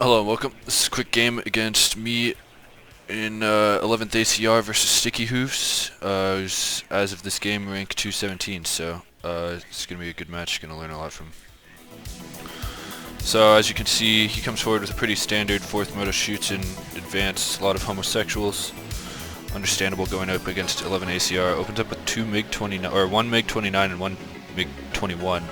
Hello and welcome. This is a quick game against me in 11th ACR versus Sticky Hooves. Who's, as of this game, rank 217, so it's going to be a good match. Going to learn a lot from. So as you can see, he comes forward with a pretty standard 4th moto shoots in advance, a lot of homosexuals. Understandable going up against 11 ACR. Opens up with 2 MiG-29, or 1 MiG-29 and 1 MiG-21.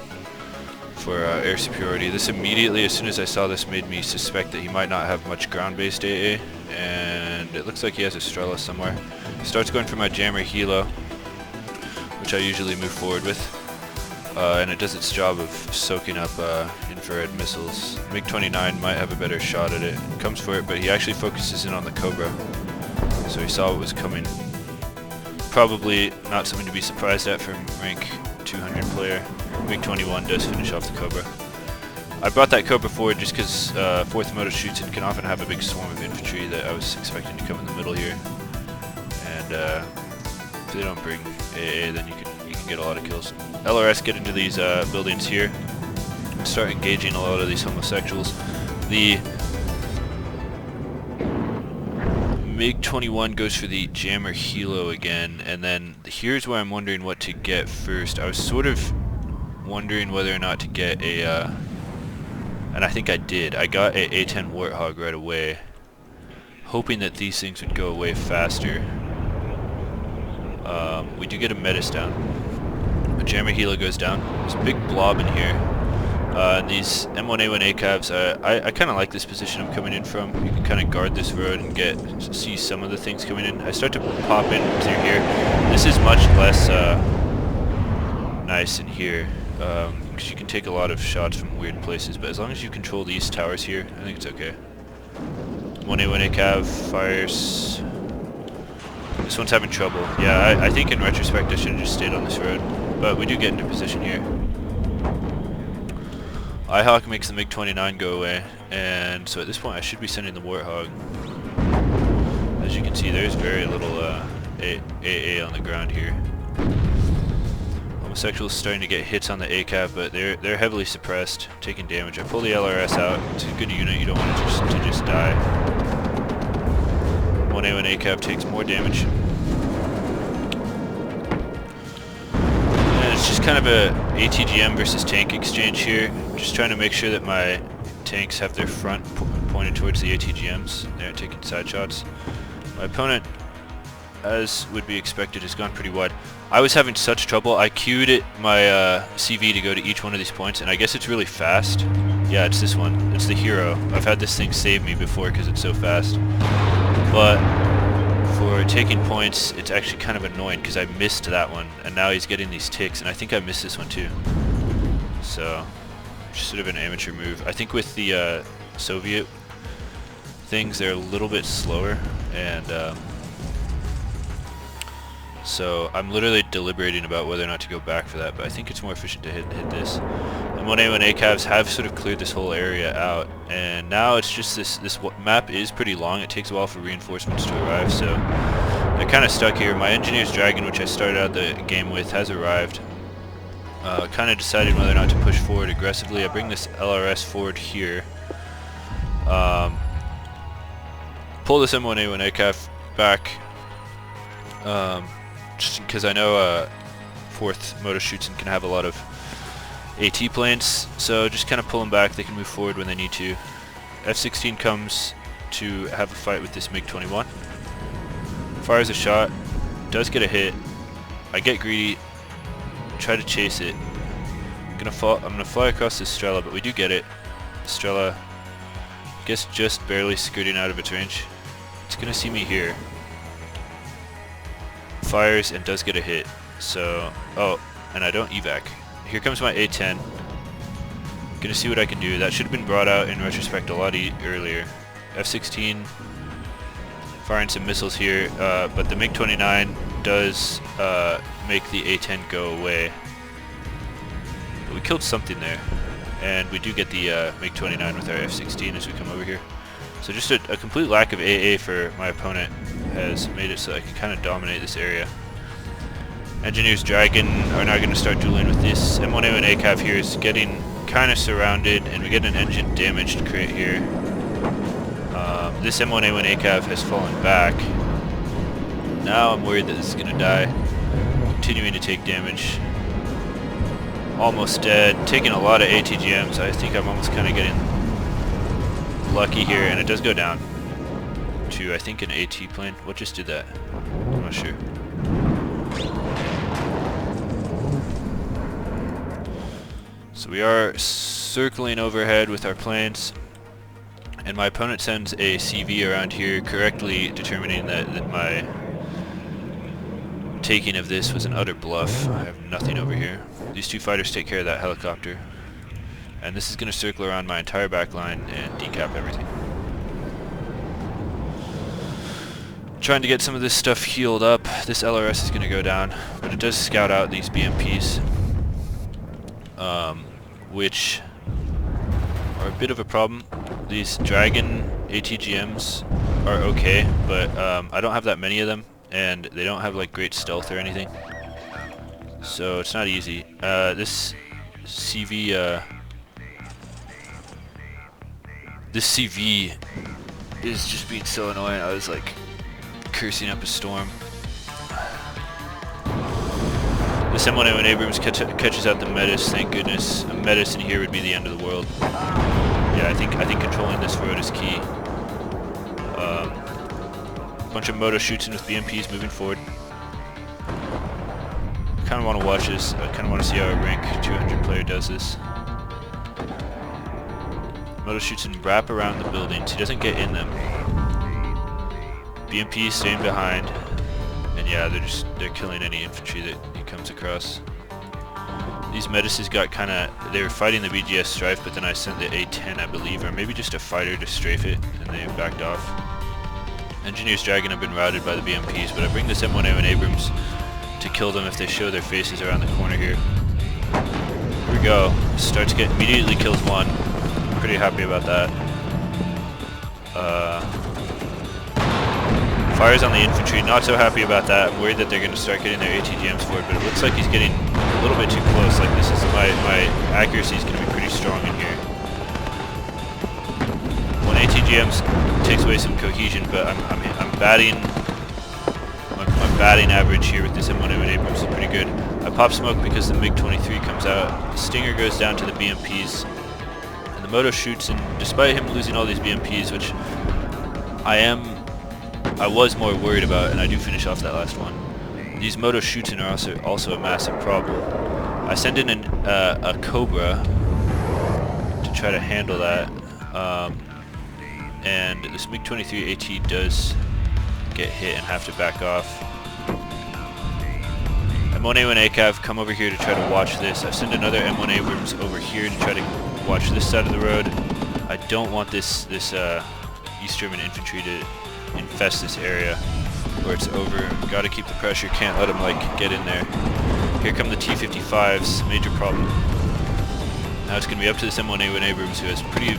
For air superiority. This immediately, as soon as I saw this, made me suspect that he might not have much ground-based AA, and it looks like he has a Strela somewhere. Starts going for my jammer Hilo, which I usually move forward with, and it does its job of soaking up infrared missiles. MiG-29 might have a better shot at it. Comes for it, but he actually focuses in on the Cobra, so he saw what was coming. Probably not something to be surprised at from rank 200 player. MiG-21 does finish off the Cobra. I brought that Cobra forward just because 4th moto shoots and can often have a big swarm of infantry that I was expecting to come in the middle here. And if they don't bring AA, then you can get a lot of kills. LRS get into these buildings here, start engaging a lot of these homosexuals. The MiG-21 goes for the jammer Hilo again, and then here's where I'm wondering what to get first. I was sort of wondering whether or not to get a, and I think I did. I got a A-10 Warthog right away, hoping that these things would go away faster. We do get a Metis down. A jammer Hilo goes down. There's a big blob in here. And these M1A1 ACAVs, I kind of like this position I'm coming in from. You can kind of guard this road and see some of the things coming in. I start to pop in through here. This is much less nice in here, because you can take a lot of shots from weird places, but as long as you control these towers here, I think it's okay. 1A1 ACAV fires. This one's having trouble. Yeah, I think in retrospect I should have just stayed on this road, but we do get into position here. IHawk makes the MiG-29 go away, and so at this point I should be sending the Warthog. As you can see, there's very little AA on the ground here. Homosexuals starting to get hits on the ACAV, but they're heavily suppressed, taking damage. I pull the LRS out. It's a good unit. You don't want it to just die. 1A1 ACAV takes more damage. It's just kind of a ATGM versus tank exchange here. Just trying to make sure that my tanks have their front pointed towards the ATGMs. They're taking side shots. My opponent, as would be expected, has gone pretty wide. I was having such trouble. I queued my CV to go to each one of these points, and I guess it's really fast. Yeah, it's this one. It's the Hero. I've had this thing save me before because it's so fast. But for taking points, it's actually kind of annoying because I missed that one, and now he's getting these ticks, and I think I missed this one too. So, just sort of an amateur move. I think with the Soviet things, they're a little bit slower, and so I'm literally deliberating about whether or not to go back for that, but I think it's more efficient to hit this. And 1A1 ACAVs have sort of cleared this whole area out, and now it's just this map is pretty long. It takes a while for reinforcements to arrive, so I kind of stuck here. My Engineer's Dragon, which I started out the game with, has arrived. Kind of deciding whether or not to push forward aggressively. I bring this LRS forward here. Pull this M1A1 ACAV back, just because I know 4th moto shoots and can have a lot of AT planes, so just kind of pull them back. They can move forward when they need to. F-16 comes to have a fight with this MiG-21. Fires a shot, does get a hit. I get greedy, try to chase it. I'm gonna fly across this Strela, but we do get it. Strela, I guess, just barely skirting out of its range. It's gonna see me here. Fires and does get a hit. So, oh, and I don't evac. Here comes my A-10. Gonna see what I can do. That should have been brought out in retrospect a lot earlier. F-16 firing some missiles here, but the MiG-29 does make the A-10 go away. But we killed something there, and we do get the MiG-29 with our F-16 as we come over here. So just a complete lack of AA for my opponent has made it so I can kind of dominate this area. Engineer's Dragon are now going to start dueling with this. M1A1 ACAV here is getting kind of surrounded, and we get an engine damaged crate here. This M1A1 ACAV has fallen back. Now I'm worried that this is going to die. Continuing to take damage. Almost dead. Taking a lot of ATGMs. I think I'm almost kind of getting lucky here, and it does go down to, I think, an AT plane. What just did that? I'm not sure. So we are circling overhead with our planes, and my opponent sends a CV around here, correctly determining that my taking of this was an utter bluff. I have nothing over here. These two fighters take care of that helicopter, and this is going to circle around my entire back line and decap everything. Trying to get some of this stuff healed up. This LRS is going to go down, but it does scout out these BMPs, which are a bit of a problem. These Dragon ATGMs are okay, but I don't have that many of them, and they don't have like great stealth or anything, so it's not easy. This CV is just being so annoying. I was like cursing up a storm. This M1A1 Abrams catches out the Metis. Thank goodness. A Metis in here would be the end of the world. Yeah, I think controlling this road is key. Bunch of moto shoots in with BMPs moving forward. I kind of want to watch this. I kind of want to see how a rank 200 player does this. Moto shoots and wrap around the buildings. He doesn't get in them. BMPs staying behind, and yeah, they're killing any infantry that he comes across. These Medicis got they were fighting the BGS Strife, but then I sent the A10, I believe, or maybe just a fighter to strafe it, and they backed off. Engineers Dragon have been routed by the BMPs, but I bring this M1A1 Abrams to kill them if they show their faces around the corner here. Here we go. Starts getting, immediately kills one. Pretty happy about that. Fires on the infantry, not so happy about that. I'm worried that they're going to start getting their ATGMs for it, but it looks like he's getting a little bit too close. Like this is my accuracy is going to be pretty strong in here. When ATGMs takes away some cohesion, but I'm batting. My batting average here with this M1A1 Abrams is pretty good. I pop smoke because the MiG-23 comes out. Stinger goes down to the BMPs, and the moto shoots. And despite him losing all these BMPs, which I was more worried about, and I do finish off that last one. These moto shoots are also a massive problem. I send in a Cobra to try to handle that, and this MiG-23 AT does get hit and have to back off. M1A1 ACAV come over here to try to watch this. I send another M1 Abrams over here to try to watch this side of the road. I don't want this East German infantry to infest this area where it's over. Gotta keep the pressure, can't let them like get in there. Here come the T-55s, major problem. Now it's gonna be up to this M1A1 Abrams, who has pretty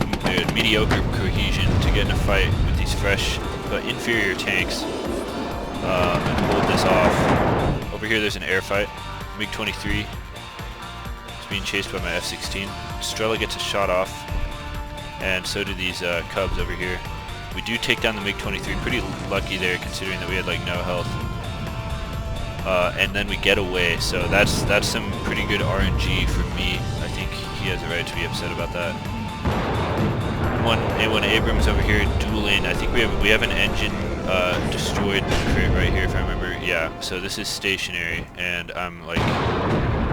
mediocre cohesion to get in a fight with these fresh but inferior tanks, and hold this off. Over here there's an air fight. MiG-23 is being chased by my F-16. Strela gets a shot off, and so do these Cubs over here. We do take down the MiG-23, pretty lucky there considering that we had like no health. And then we get away, so that's some pretty good RNG for me. I think he has a right to be upset about that. A1 Abrams over here dueling. I think we have an engine destroyed crate right here if I remember. Yeah, so this is stationary, and I'm like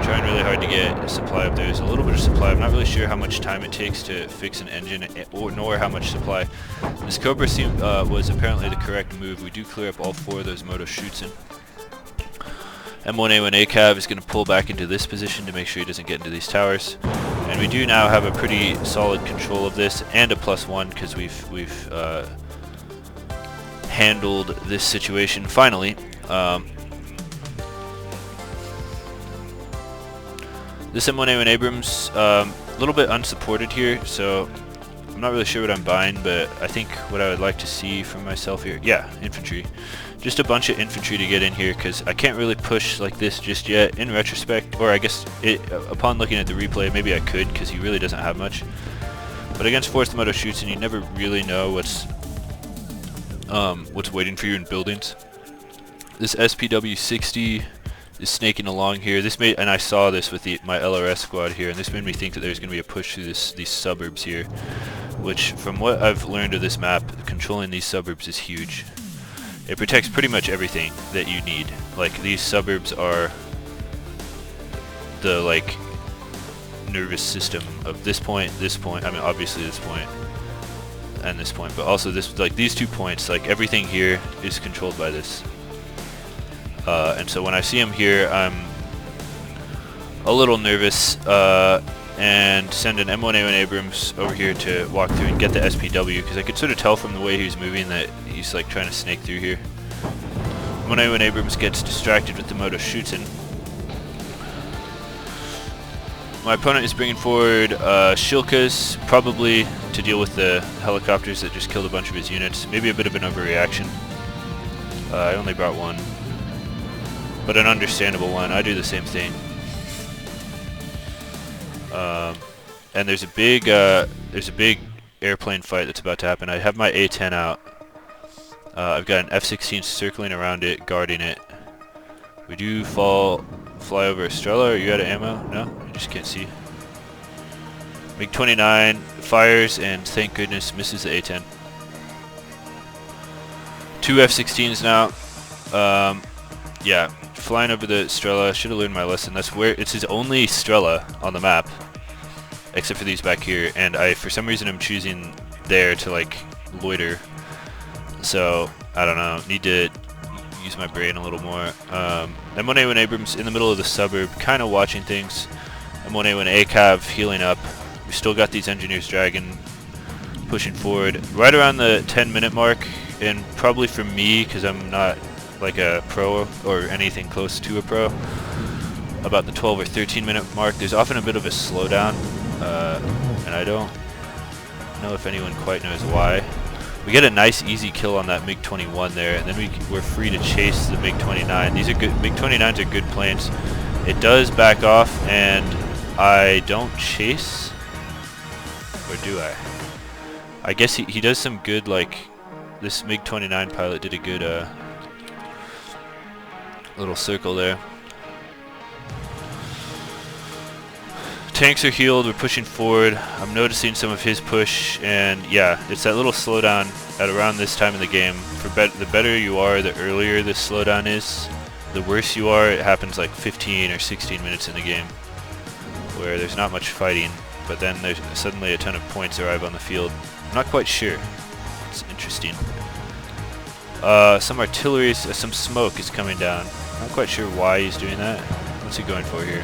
trying really hard to get a supply up there. There's a little bit of supply. I'm not really sure how much time it takes to fix an engine, nor how much supply. This Cobra was apparently the correct move. We do clear up all 4 of those moto shoots in. M1A1 ACAV is going to pull back into this position to make sure he doesn't get into these towers. And we do now have a pretty solid control of this, and a +1 because we've handled this situation finally. This M1A1 Abrams, a little bit unsupported here, so I'm not really sure what I'm buying, but I think what I would like to see from myself here, yeah, infantry. Just a bunch of infantry to get in here, because I can't really push like this just yet. In retrospect, or I guess upon looking at the replay, maybe I could, because he really doesn't have much. But against 4th Moto Shoots, and you never really know what's waiting for you in buildings. This SPW-60 is snaking along here. This made, and I saw this with my LRS squad here, and this made me think that there's going to be a push through these suburbs here, which, from what I've learned of this map, controlling these suburbs is huge. It protects pretty much everything that you need. Like, these suburbs are the, like, nervous system of this point, I mean, obviously this point, and this point, but also this, like, these 2 points, like, everything here is controlled by this. And so when I see him here, I'm a little nervous, and send an M1A1 Abrams over here to walk through and get the SPW, because I could sort of tell from the way he was moving that he's like trying to snake through here. M1A1 Abrams gets distracted with the Moto Shootin'. My opponent is bringing forward Shilkas, probably to deal with the helicopters that just killed a bunch of his units. Maybe a bit of an overreaction. I only brought one, but an understandable one. I do the same thing. And there's a big airplane fight that's about to happen. I have my A-10 out. I've got an F-16 circling around it, guarding it. We do fly over Estrella. Are you out of ammo? No? I just can't see. MiG-29 fires and thank goodness misses the A-10. 2 F-16s now. Yeah, flying over the Estrella. Should have learned my lesson. That's where it's his only Estrella on the map, except for these back here. And for some reason, I'm choosing there to like loiter. So I don't know. Need to use my brain a little more. M1A1 Abrams in the middle of the suburb, kind of watching things. M1A1 ACAV healing up. We still got these engineers dragging, pushing forward right around the 10-minute mark, and probably for me, because I'm not like a pro or anything close to a pro, about the 12 or 13-minute mark, there's often a bit of a slowdown, and I don't know if anyone quite knows why. We get a nice easy kill on that MiG-21 there, and then we're free to chase the MiG-29. These are good. MiG-29s are good planes. It does back off, and I don't chase, or do I? I guess he does some good, like, this MiG-29 pilot did a good little circle there. Tanks are healed, we're pushing forward. I'm noticing some of his push, and yeah, it's that little slowdown at around this time in the game. The better you are, the earlier this slowdown is. The worse you are, it happens like 15 or 16 minutes in the game, where there's not much fighting, but then there's suddenly a ton of points arrive on the field. I'm not quite sure. It's interesting. Some artillery, some smoke is coming down. Not quite sure why he's doing that. What's he going for here?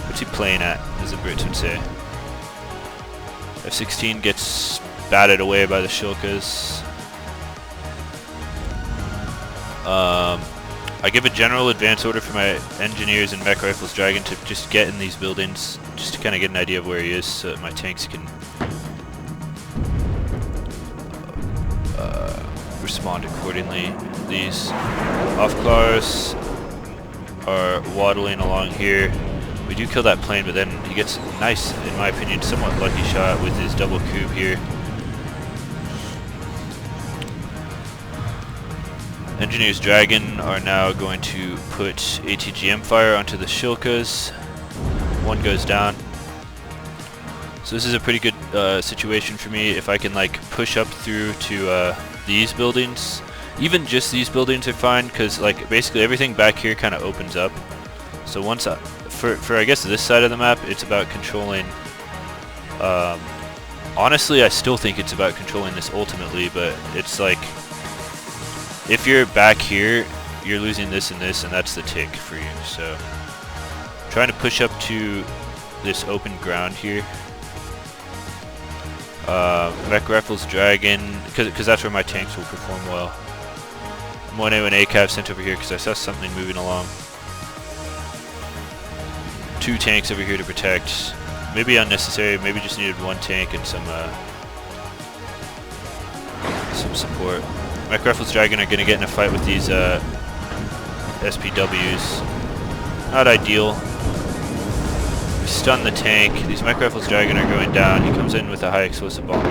What's he playing at, as the Brits would say? F-16 gets batted away by the Shilkas. I give a general advance order for my engineers and mech rifles dragon to just get in these buildings, just to kind of get an idea of where he is, so that my tanks can respond accordingly. These Aufklars are waddling along here. We do kill that plane, but then he gets a nice, in my opinion, somewhat lucky shot with his double cube here. Engineers Dragon are now going to put ATGM fire onto the Shilkas. One goes down. So this is a pretty good situation for me. If I can like push up through to these buildings, even just these buildings are fine, because like basically everything back here kind of opens up. So once for I guess this side of the map, it's about controlling. Honestly, I still think it's about controlling this ultimately, but it's like if you're back here, you're losing this and this, and that's the tick for you. So trying to push up to this open ground here. Mech Rifles Dragon, because that's where my tanks will perform well. M1A1 ACAV sent over here because I saw something moving along. 2 tanks over here to protect. Maybe unnecessary, maybe just needed 1 tank and some support. Mech Rifles Dragon are going to get in a fight with these SPWs. Not ideal. We stun the tank. These micro rifles dragon are going down. He comes in with a high explosive bomber.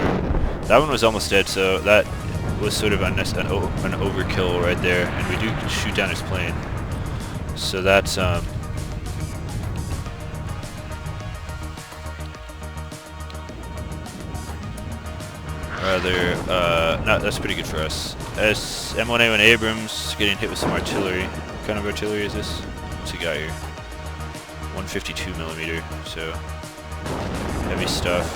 That one was almost dead, so that was sort of an overkill right there. And we do shoot down his plane. So that's that's pretty good for us. As M1A1 Abrams getting hit with some artillery. What kind of artillery is this? What's he got here? 152 millimeter, so heavy stuff.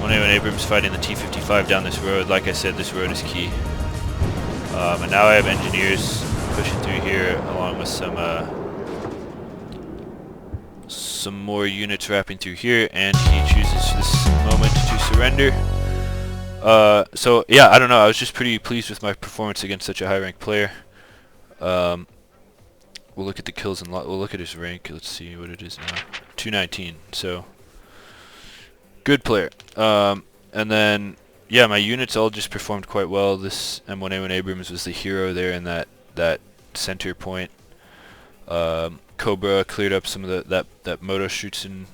1A1 Abrams fighting the T-55 down this road. Like I said, this road is key. And now I have engineers pushing through here along with some more units wrapping through here, and he chooses this moment to surrender. So yeah, I don't know, I was just pretty pleased with my performance against such a high ranked player. We'll look at the kills and we'll look at his rank. Let's see what it is now. 219. So good player. And then yeah, my units all just performed quite well. This M1A1 Abrams was the hero there in that center point. Cobra cleared up some of that Moto shoots and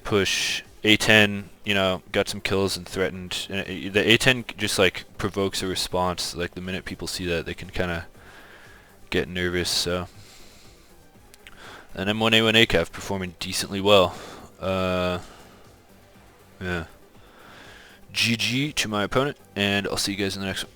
push. A10, you know, got some kills and threatened. And the A10 just like provokes a response. Like the minute people see that, they can kind of get nervous. So, and M1A1 ACAV performing decently well. Yeah. GG to my opponent, and I'll see you guys in the next one.